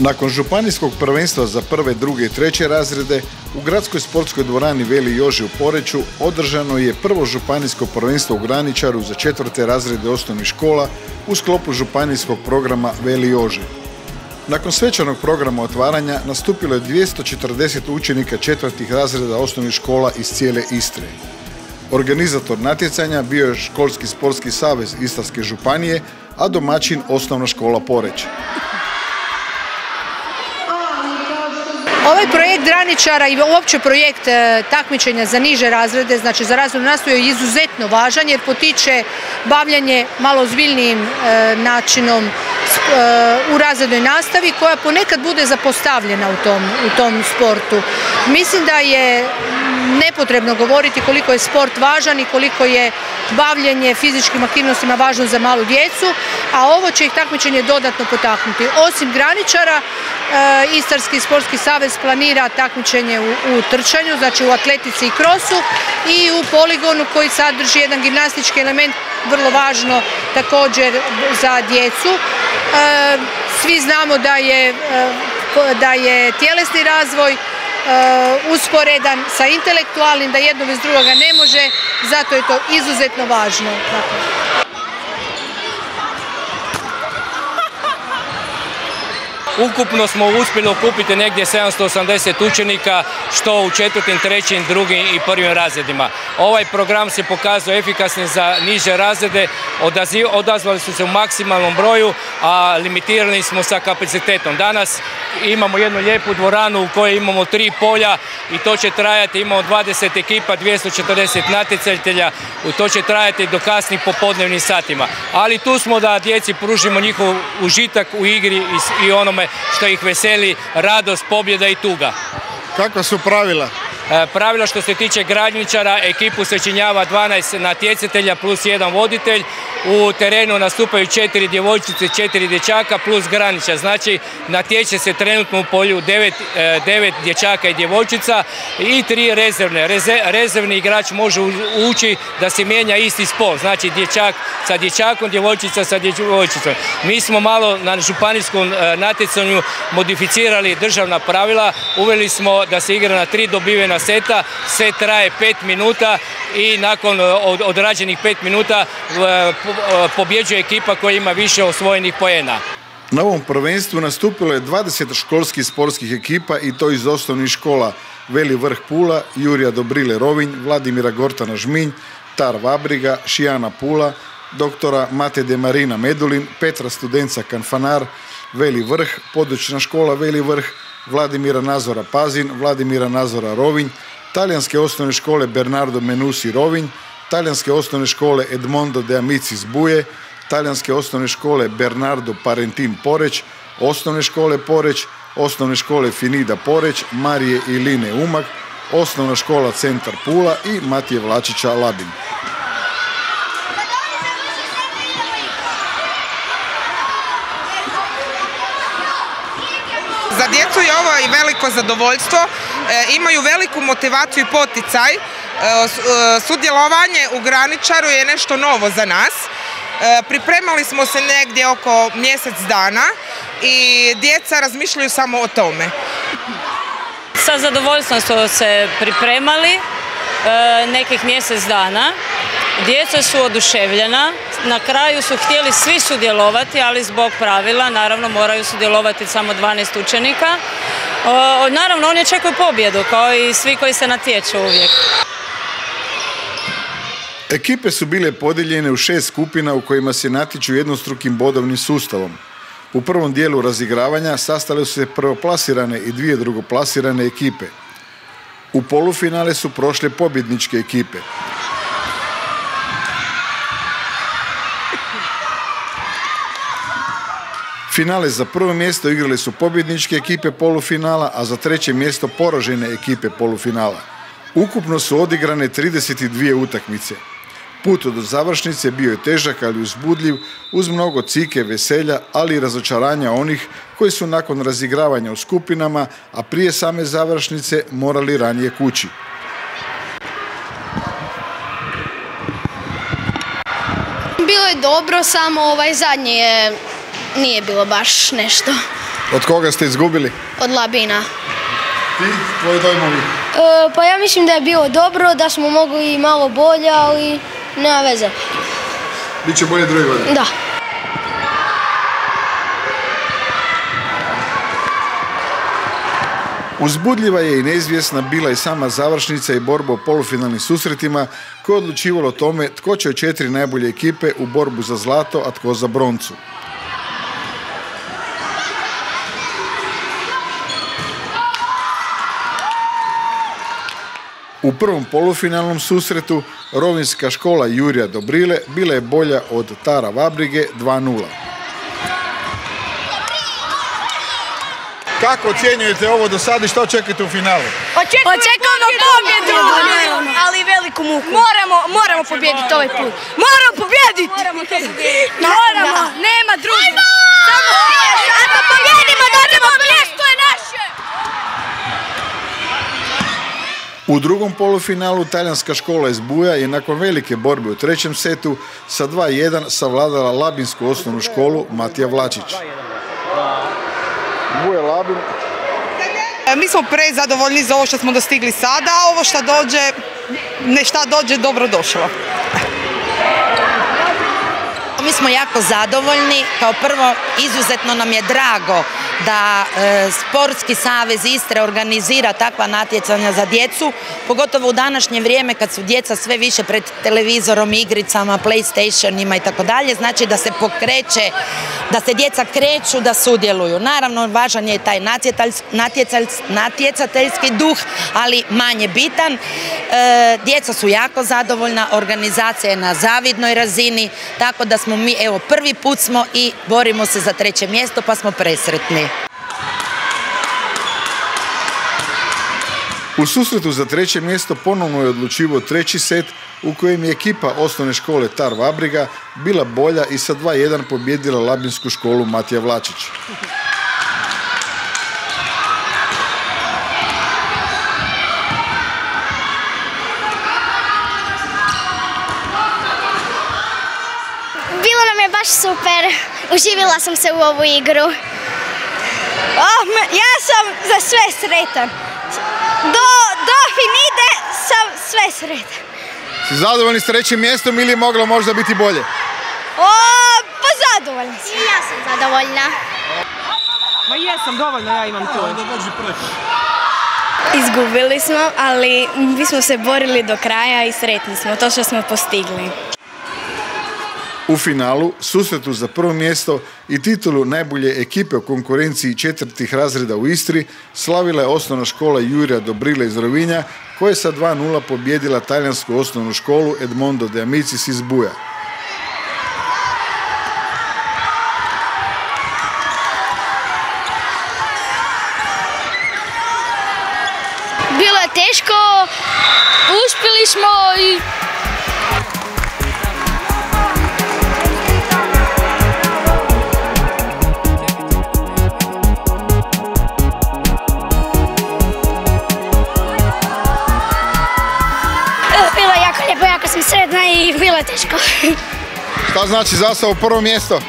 Nakon županijskog prvenstva za prve, druge i treće razrede, u gradskoj sportskoj dvorani Veli Jože u Poreču održano je prvo županijsko prvenstvo u Graničaru za četvrte razrede osnovnih škola u sklopu županijskog programa Veli Jože. Nakon svečanog programa otvaranja nastupilo je 240 učenika četvrtih razreda osnovnih škola iz cijele Istre. Organizator natjecanja bio je Školski sportski savez Istarske županije, a domaćin Osnovna škola Poreč. Ovaj projekt Graničara i uopće projekt takmičenja za niže razrede, znači za razrednu nastavu, je izuzetno važan jer potiče bavljanje malo ozbiljnijim načinom u razrednoj nastavi koja ponekad bude zapostavljena u tom sportu. Mislim da je nepotrebno govoriti koliko je sport važan i koliko je bavljenje fizičkim aktivnostima važno za malu djecu, a ovo će ih takmičenje dodatno potaknuti. Osim Graničara, Istarski sportski savez planira takmičenje u trčanju, znači u atletici i krosu, i u poligonu koji sadrži jedan gimnastički element, vrlo važno također za djecu. Svi znamo da je tjelesni razvoj usporedan sa intelektualnim, da jedno bez drugoga ne može, zato je to izuzetno važno. Ukupno smo uspjeli okupiti negdje 780 učenika, što u četvrtim, trećim, drugim i prvim razredima. Ovaj program se pokazao efikasnim za niže razrede, odazvali su se u maksimalnom broju, a limitirani smo sa kapacitetom. Danas imamo jednu lijepu dvoranu u kojoj imamo 3 polja i to će trajati, imamo 20 ekipa, 240 natjecatelja, to će trajati do kasnih popodnevnim satima. Ali tu smo da djeci pružimo njihov užitak u igri i onome što ih veseli, radost, pobjeda i tuga. Kakva su pravila? Pravila što se tiče Graničara, ekipu sačinjava 12 natjecatelja plus 1 voditelj. U terenu nastupaju 4 djevojčice, 4 dječaka plus Graničar. Znači, natječe se trenutno u polju 9 dječaka i djevojčica i 3 rezervne. Rezervni igrač može ući da se mijenja isti spol. Znači, dječak sa dječakom, djevojčica sa djevojčicom. Mi smo malo na županijskom natjecanju modificirali državna pravila. Uveli smo da se igra na 3 dobivena seta. Set traje 5 minuta i nakon odrađenih 5 minuta pobjeđuje ekipa koja ima više osvojenih poena. Na ovom prvenstvu nastupilo je 20 školskih sportskih ekipa i to iz osnovnih škola Veli Vrh Pula, Jurija Dobrile Rovinj, Vladimira Gortana Žminj, Tar Vabriga, Šijana Pula, doktora Mate de Marina Medulin, Petra Studenca Kanfanar, Veli Vrh, područna škola Veli Vrh, Vladimira Nazora Pazin, Vladimira Nazora Rovinj, talijanske osnovne škole Bernardo Menusi Rovinj, talijanske osnovne škole Edmondo de Amicis Buje, talijanske osnovne škole Bernardo Parentin Poreć, osnovne škole Poreć, osnovne škole Finida Poreć, Marije i Line Umag, osnovna škola Centar Pula i Matije Vlačića Labin. Za djecu je ovo i veliko zadovoljstvo, imaju veliku motivaciju i poticaj. Sudjelovanje u Graničaru je nešto novo za nas. Pripremali smo se negdje oko mjesec dana i djeca razmišljaju samo o tome. Sa zadovoljstvom smo se pripremali nekih mjesec dana. Djeca su oduševljena, na kraju su htjeli svi sudjelovati, ali zbog pravila, naravno, moraju sudjelovati samo 12 učenika. Naravno, oni očekuju pobjedu, kao i svi koji se natječu uvijek. Ekipe su bile podijeljene u 6 skupina u kojima se natječu jednostrukim bodovnim sustavom. U prvom dijelu razigravanja sastale su se prvoplasirane i 2 drugoplasirane ekipe. U polufinale su prošle pobjedničke ekipe. Finale za prvo mjesto igrale su pobjedničke ekipe polufinala, a za treće mjesto poražene ekipe polufinala. Ukupno su odigrane 32 utakmice. Put do završnice bio je težak, ali uzbudljiv, uz mnogo cike, veselja, ali i razočaranja onih koji su nakon razigravanja u skupinama, a prije same završnice morali ranije kući. Bilo je dobro, samo zadnje nije bilo baš nešto. Od koga ste izgubili? Od Labina. Ti, tvoji dojmovi? Pa ja mislim da je bilo dobro, da smo mogli malo bolje, ali nema veze. Biće bolje druge godine? Da. Uzbudljiva je i neizvjesna bila i sama završnica i borba u polufinalnim susretima koja je odlučivalo o tome tko će od 4 najbolje ekipe u borbu za zlato, a tko za broncu. U prvom polufinalnom susretu rovinjska škola Jurija Dobrile bila je bolja od Tara Vabrige 2:0. Kako ocjenjujete ovo do sada i što očekujete u finalu? Očekujemo pobjedu, ali veliku muku. Moramo pobijediti ovaj put. Moramo pobijediti! Moramo, nema druge. Samo pobijedimo, dođemo ples, to je naše! U drugom polufinalu talijanska škola iz Buja je nakon velike borbe u trećem setu sa 2:1 savladala labinsku osnovnu školu Matija Vlačić. Buja Labin. Mi smo prezadovoljni za ovo što smo dostigli sada, a ovo što dođe, šta dođe, dobro došlo. Mi smo jako zadovoljni. Kao prvo, izuzetno nam je drago da Sportski savez Istre organizira takva natjecanja za djecu, pogotovo u današnje vrijeme kad su djeca sve više pred televizorom, igricama, PlayStationima i tako dalje, znači da se pokreće, da se djeca kreću, da sudjeluju. Naravno, važan je taj natjecateljski duh, ali manje bitan. Djeca su jako zadovoljna, organizacija je na zavidnoj razini, tako da smo mi, evo, prvi put smo i borimo se za 3. mjesto, pa smo presretni. U susretu za 3. mjesto ponovno je odlučivao 3. set u kojem je ekipa osnovne škole Tar Vabriga bila bolja i sa 2:1 pobjedila labinsku školu Matija Vlačić. Bilo nam je baš super. Uživila sam se u ovu igru. Ja sam za sve sretan. Do finide sam sve sretan. Si zadovoljni s 3. mjestom ili je moglo možda biti bolje? Pa zadovoljna sam. I ja sam zadovoljna. Ma jesam, dovoljno ja imam to. Izgubili smo, ali mi smo se borili do kraja i sretni smo to što smo postigli. U finalu, susretu za 1. mjesto i titulu najbolje ekipe u konkurenciji 4. razreda u Istri slavila je osnovna škola Jurija Dobrile iz Rovinja koja je sa 2:0 pobjedila talijansku osnovnu školu Edmondo de Amicis iz Buja. Bilo je teško, uspjeli smo i... Bilo je jako lijepo, jako sam sretna i bilo je teško. Šta znači zastava u 1. mjesto?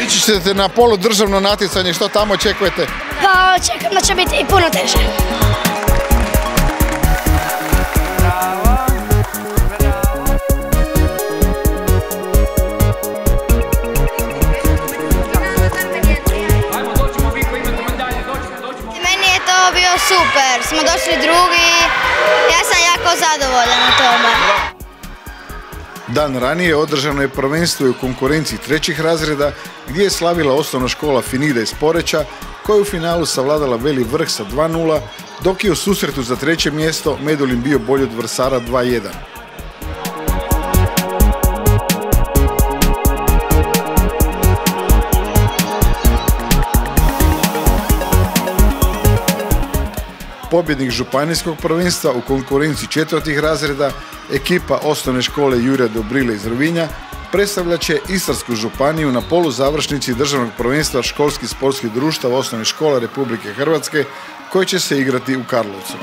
Ići ćete na poludržavno natjecanje, što tamo očekujete? Pa očekujem da će biti i puno teže. Meni je to bio super, smo došli drugi, ja sam jako zadovoljna na tome. Dan ranije održano je prvenstvo u konkurenciji 3. razreda gdje je slavila osnovna škola Finida iz Poreča koja je u finalu savladala Veli Vrh sa 2:0, dok je u susretu za 3. mjesto Medulin bio bolji od Vrsara 2:1. Pobjednik županijskog prvenstva u konkurenciji 4. razreda, ekipa osnovne škole Jurija Dobrile iz Rovinja, predstavljat će Istarsku županiju na poluzavršnici državnog prvenstva školskih sportskih društava osnovnih škola Republike Hrvatske koji će se igrati u Karlovcu.